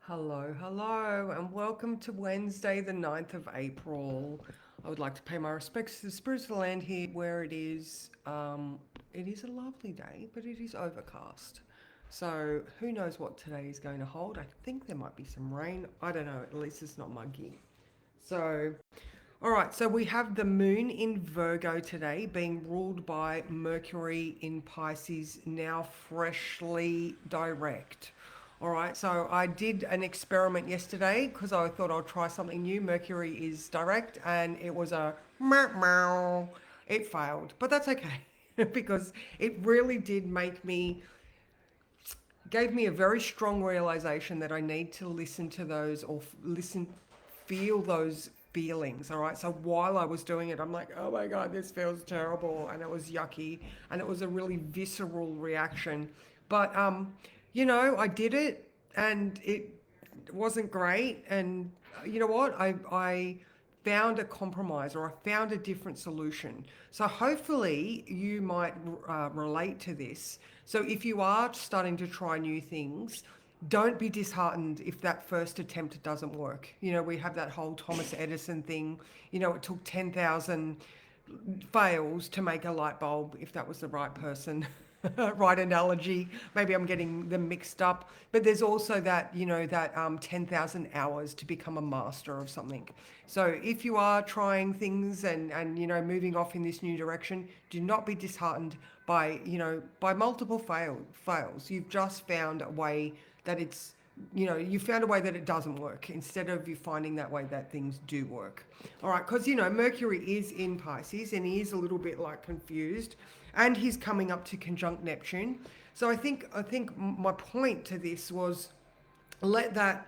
Hello, and welcome to Wednesday, the 9th of April. I would like to pay my respects to the spirits of the land here where it is a lovely day, but it is overcast. So, who knows what today is going to hold? I think there might be some rain. I don't know, at least it's not muggy. So, all right, so we have the moon in Virgo today being ruled by Mercury in Pisces, now freshly direct. All right, so I did an experiment yesterday because I thought I'd try something new. Mercury is direct and it was a meow meow. It failed, but that's okay because it really did gave me a very strong realization that I need to listen to those or feel those feelings. All right. So while I was doing it, I'm like, oh my God, this feels terrible. And it was yucky. And it was a really visceral reaction. But, I did it and it wasn't great. And you know what? I found a compromise or I found a different solution. So hopefully you might relate to this. So if you are starting to try new things, don't be disheartened if that first attempt doesn't work. We have that whole Thomas Edison thing. It took 10,000 fails to make a light bulb if that was the right person. Right analogy. Maybe I'm getting them mixed up. But there's also that 10,000 hours to become a master of something. So if you are trying things and moving off in this new direction, do not be disheartened by multiple fails. You've just found a way that you found a way that it doesn't work instead of you finding that way that things do work. All right, because Mercury is in Pisces and he is a little bit like confused, and he's coming up to conjunct Neptune. So I think my point to this was let that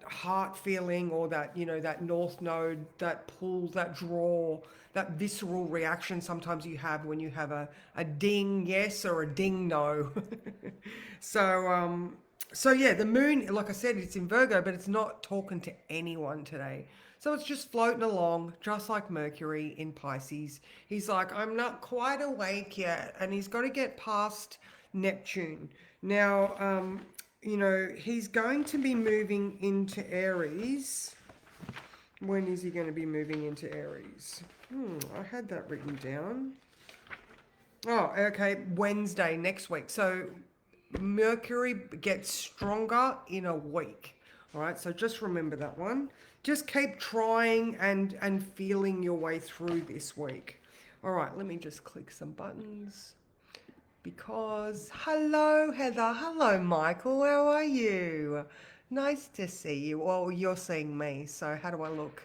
heart feeling or that north node, that pull, that draw, that visceral reaction sometimes you have when you have a ding yes or a ding no. so so yeah, the moon, like I said, it's in Virgo, but it's not talking to anyone today. So it's just floating along, just like Mercury in Pisces. He's like, I'm not quite awake yet, and he's got to get past Neptune. Now, he's going to be moving into Aries. When is he going to be moving into Aries? I had that written down. Oh, okay, Wednesday next week. So Mercury gets stronger in a week. All right, so just remember that one. Just keep trying and feeling your way through this week. All right, let me just click some buttons because hello Heather, hello Michael, how are you? Nice to see you. Well, you're seeing me, so how do I look?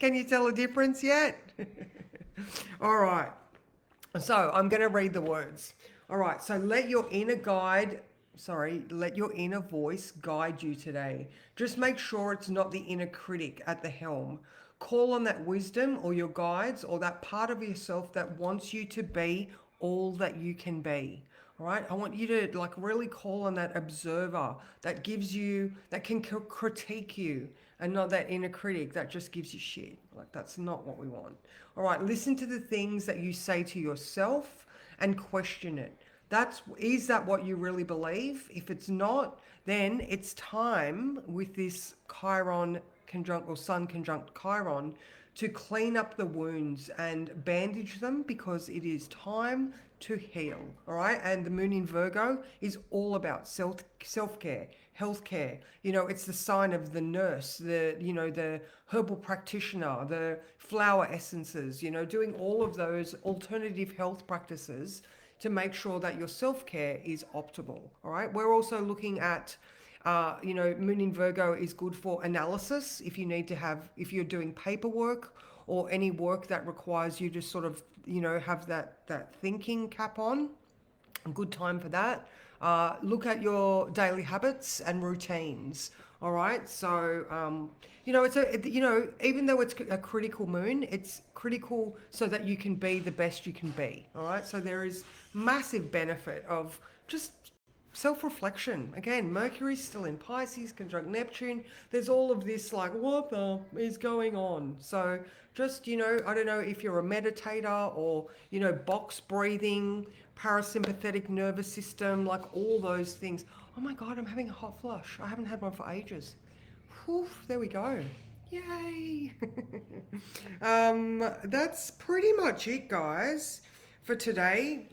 Can you tell a difference yet? All right. So I'm going to read the words. All right. So let your inner voice guide you today. Just make sure it's not the inner critic at the helm. Call on that wisdom or your guides or that part of yourself that wants you to be all that you can be. All right. I want you to like really call on that observer that can critique you and not that inner critic that just gives you shit. Like that's not what we want. All right. Listen to the things that you say to yourself and question it. Is that what you really believe? If it's not, then it's time with this Chiron conjunct or Sun conjunct Chiron to clean up the wounds and bandage them because it is time to heal. All right. And the moon in Virgo is all about self-care, healthcare. It's the sign of the nurse, the herbal practitioner, the flower essences, doing all of those alternative health practices to make sure that your self-care is optimal. All right. We're also looking at moon in Virgo is good for analysis if you're doing paperwork or any work that requires you to sort of, have that thinking cap on. A good time for that. Look at your daily habits and routines. All right. So, even though it's a critical moon, it's critical so that you can be the best you can be. All right. So there is massive benefit of just self-reflection. Again, Mercury's still in Pisces, conjunct Neptune. There's all of this like, what the is going on? So just, I don't know if you're a meditator or, box breathing, parasympathetic nervous system, like all those things. Oh my God, I'm having a hot flush. I haven't had one for ages. Whew, there we go. Yay! That's pretty much it, guys, for today.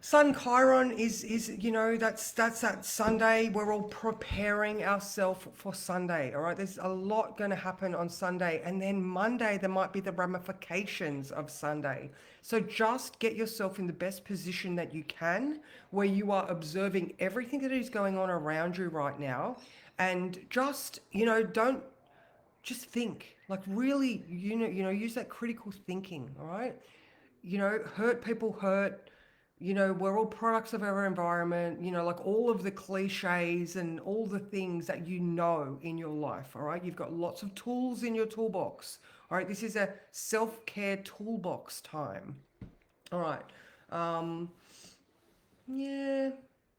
Sun Chiron is that's that Sunday. We're all preparing ourselves for Sunday. All right, there's a lot going to happen on Sunday, and then Monday there might be the ramifications of Sunday. So just get yourself in the best position that you can, where you are observing everything that is going on around you right now, and just don't just think like really use that critical thinking. All right, hurt people hurt. We're all products of our environment, like all of the cliches and all the things that in your life. All right, you've got lots of tools in your toolbox. All right, this is a self-care toolbox time. All right, um yeah,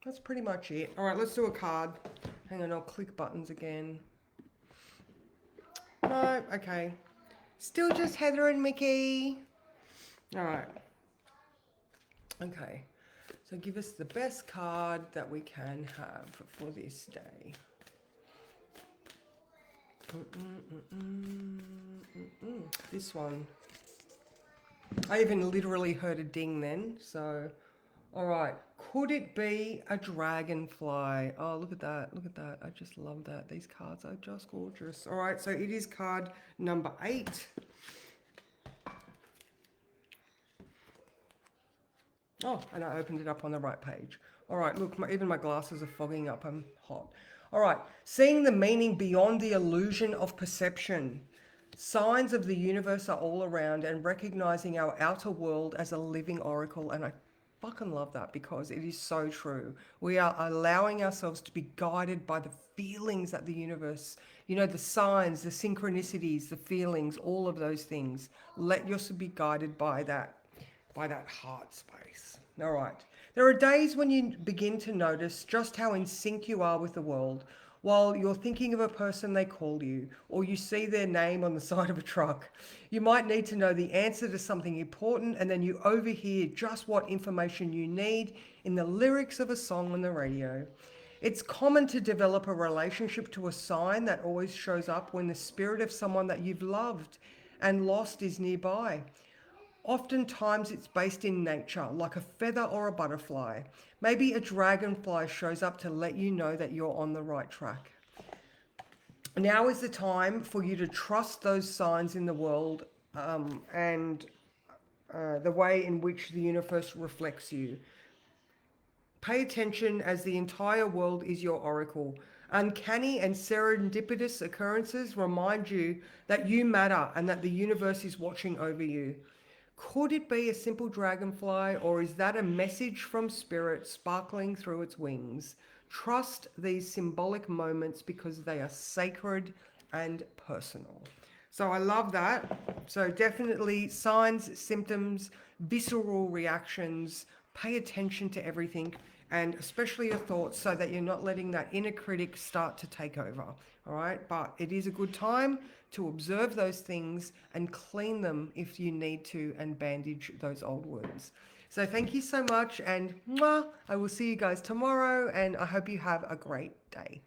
that's pretty much it. All right, let's do a card. Hang on, I'll click buttons again. No, okay, still just Heather and Mickey. All right. Okay, so give us the best card that we can have for this day. This one. I even literally heard a ding then, so... Alright, could it be a dragonfly? Oh, look at that, look at that. I just love that. These cards are just gorgeous. Alright, so it is card number 8. Oh, and I opened it up on the right page. All right, look, even my glasses are fogging up. I'm hot. All right, seeing the meaning beyond the illusion of perception. Signs of the universe are all around, and recognizing our outer world as a living oracle. And I fucking love that because it is so true. We are allowing ourselves to be guided by the feelings that the universe, the signs, the synchronicities, the feelings, all of those things. Let yourself be guided by that heart space. All right. There are days when you begin to notice just how in sync you are with the world. While you're thinking of a person, they call you, or you see their name on the side of a truck. You might need to know the answer to something important, and then you overhear just what information you need in the lyrics of a song on the radio. It's common to develop a relationship to a sign that always shows up when the spirit of someone that you've loved and lost is nearby. Oftentimes it's based in nature, like a feather or a butterfly. Maybe a dragonfly shows up to let you know that you're on the right track. Now is the time for you to trust those signs in the world and the way in which the universe reflects you. Pay attention as the entire world is your oracle. Uncanny and serendipitous occurrences remind you that you matter and that the universe is watching over you. Could it be a simple dragonfly, or is that a message from spirit sparkling through its wings? Trust these symbolic moments because they are sacred and personal. So I love that. So definitely signs, symptoms, visceral reactions. Pay attention to everything, and especially your thoughts, so that you're not letting that inner critic start to take over. All right, but it is a good time to observe those things and clean them if you need to, and bandage those old wounds. So thank you so much, and mwah, I will see you guys tomorrow, and I hope you have a great day.